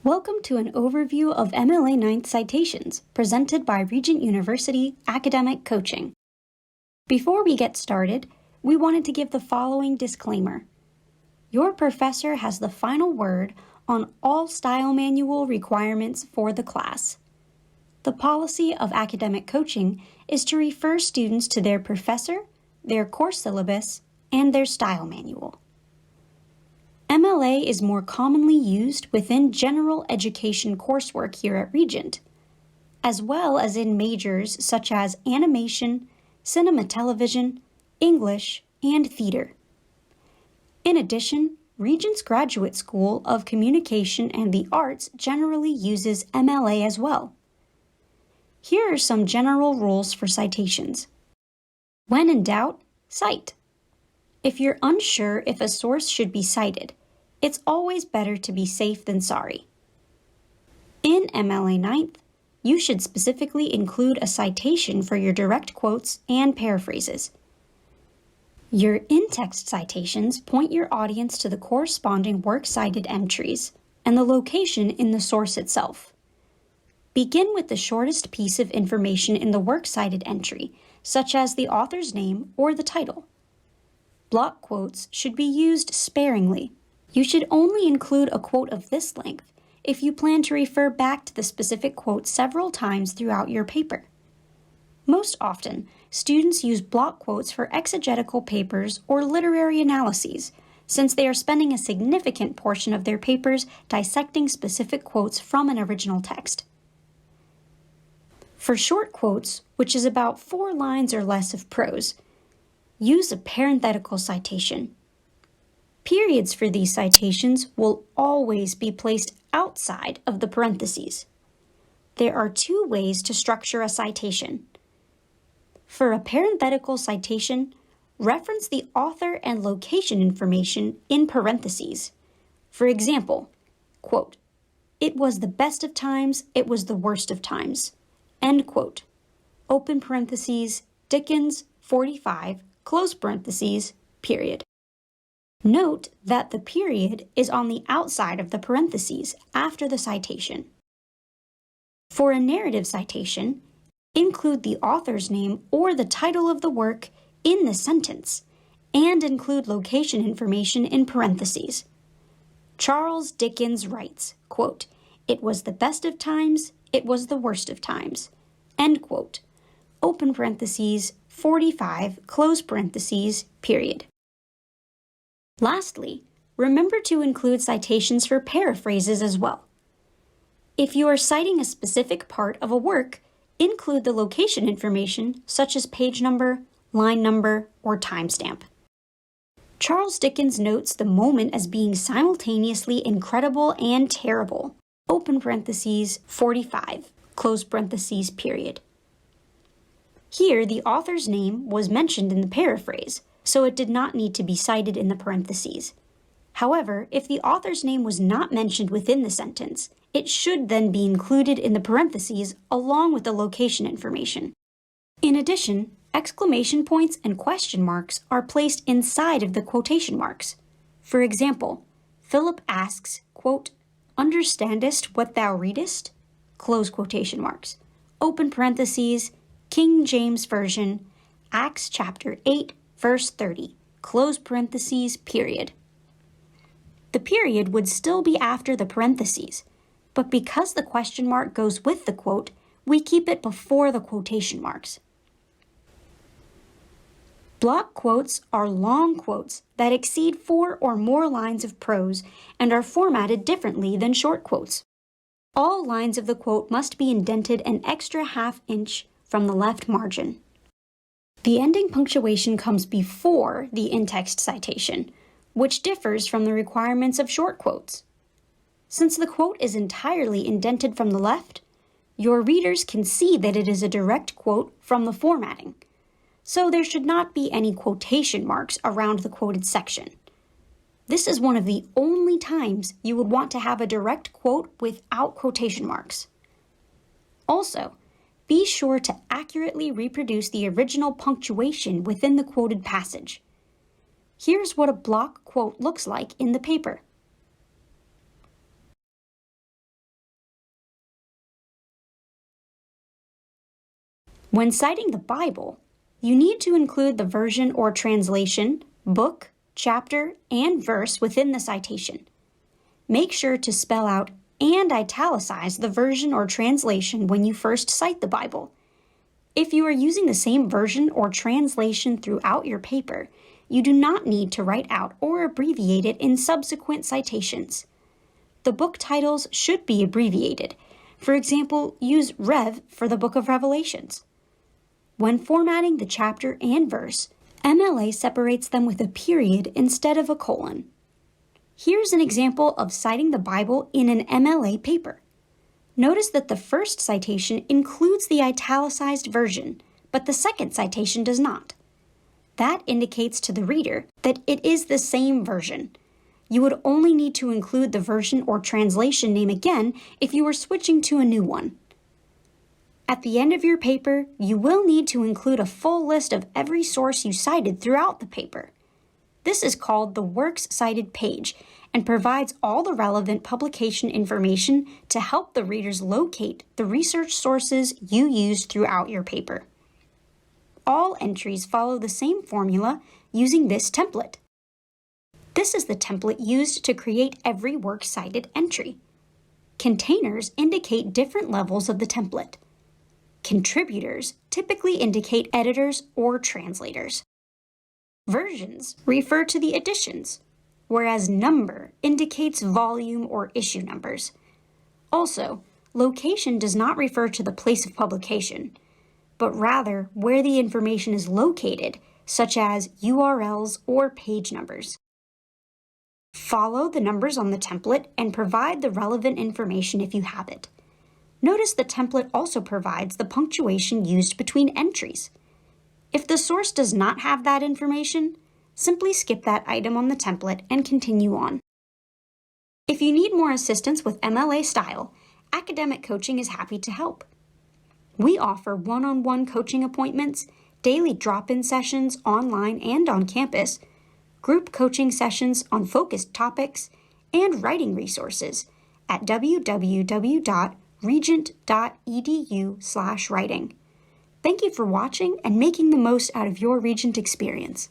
Welcome to an overview of MLA 9th citations presented by Regent University Academic Coaching. Before we get started, we wanted to give the following disclaimer. Your professor has the final word on all style manual requirements for the class. The policy of academic coaching is to refer students to their professor, their course syllabus, and their style manual. MLA is more commonly used within general education coursework here at Regent, as well as in majors such as animation, cinema television, English, and theater. In addition, Regent's Graduate School of Communication and the Arts generally uses MLA as well. Here are some general rules for citations. When in doubt, cite. If you're unsure if a source should be cited, it's always better to be safe than sorry. In MLA 9th, you should specifically include a citation for your direct quotes and paraphrases. Your in-text citations point your audience to the corresponding works cited entries and the location in the source itself. Begin with the shortest piece of information in the works cited entry, such as the author's name or the title. Block quotes should be used sparingly. You should only include a quote of this length if you plan to refer back to the specific quote several times throughout your paper. Most often, students use block quotes for exegetical papers or literary analyses, since they are spending a significant portion of their papers dissecting specific quotes from an original text. For short quotes, which is about 4 lines or less of prose, use a parenthetical citation. Periods for these citations will always be placed outside of the parentheses. There are 2 ways to structure a citation. For a parenthetical citation, reference the author and location information in parentheses. For example, quote, "It was the best of times, it was the worst of times," end quote. Open parentheses, Dickens, 45, close parentheses, period. Note that the period is on the outside of the parentheses after the citation. For a narrative citation, include the author's name or the title of the work in the sentence, and include location information in parentheses. Charles Dickens writes, quote, "It was the best of times, it was the worst of times," end quote. Open parentheses, 45, close parentheses, period. Lastly, remember to include citations for paraphrases as well. If you are citing a specific part of a work, include the location information such as page number, line number, or timestamp. Charles Dickens notes the moment as being simultaneously incredible and terrible. Open parentheses, 45, close parentheses, period. Here, the author's name was mentioned in the paraphrase, so it did not need to be cited in the parentheses. However, if the author's name was not mentioned within the sentence, it should then be included in the parentheses along with the location information. In addition, exclamation points and question marks are placed inside of the quotation marks. For example, Philip asks, quote, "Understandest what thou readest?" Close quotation marks. Open parentheses, King James Version, Acts chapter 8, verse 30, close parentheses, period. The period would still be after the parentheses, but because the question mark goes with the quote, we keep it before the quotation marks. Block quotes are long quotes that exceed 4 or more lines of prose and are formatted differently than short quotes. All lines of the quote must be indented an extra ½ inch from the left margin. The ending punctuation comes before the in-text citation, which differs from the requirements of short quotes. Since the quote is entirely indented from the left, your readers can see that it is a direct quote from the formatting, so there should not be any quotation marks around the quoted section. This is one of the only times you would want to have a direct quote without quotation marks. Also, be sure to accurately reproduce the original punctuation within the quoted passage. Here's what a block quote looks like in the paper. When citing the Bible, you need to include the version or translation, book, chapter, and verse within the citation. Make sure to spell out and italicize the version or translation when you first cite the Bible. If you are using the same version or translation throughout your paper, you do not need to write out or abbreviate it in subsequent citations. The book titles should be abbreviated. For example, use Rev for the Book of Revelations. When formatting the chapter and verse, MLA separates them with a period instead of a colon. Here's an example of citing the Bible in an MLA paper. Notice that the first citation includes the italicized version, but the second citation does not. That indicates to the reader that it is the same version. You would only need to include the version or translation name again if you were switching to a new one. At the end of your paper, you will need to include a full list of every source you cited throughout the paper. This is called the Works Cited page and provides all the relevant publication information to help the readers locate the research sources you used throughout your paper. All entries follow the same formula using this template. This is the template used to create every Works Cited entry. Containers indicate different levels of the template. Contributors typically indicate editors or translators. Versions refer to the editions, whereas number indicates volume or issue numbers. Also, location does not refer to the place of publication, but rather where the information is located, such as URLs or page numbers. Follow the numbers on the template and provide the relevant information if you have it. Notice the template also provides the punctuation used between entries. If the source does not have that information, simply skip that item on the template and continue on. If you need more assistance with MLA style, Academic Coaching is happy to help. We offer one-on-one coaching appointments, daily drop-in sessions online and on campus, group coaching sessions on focused topics, and writing resources at www.regent.edu/writing. Thank you for watching and making the most out of your Regent experience.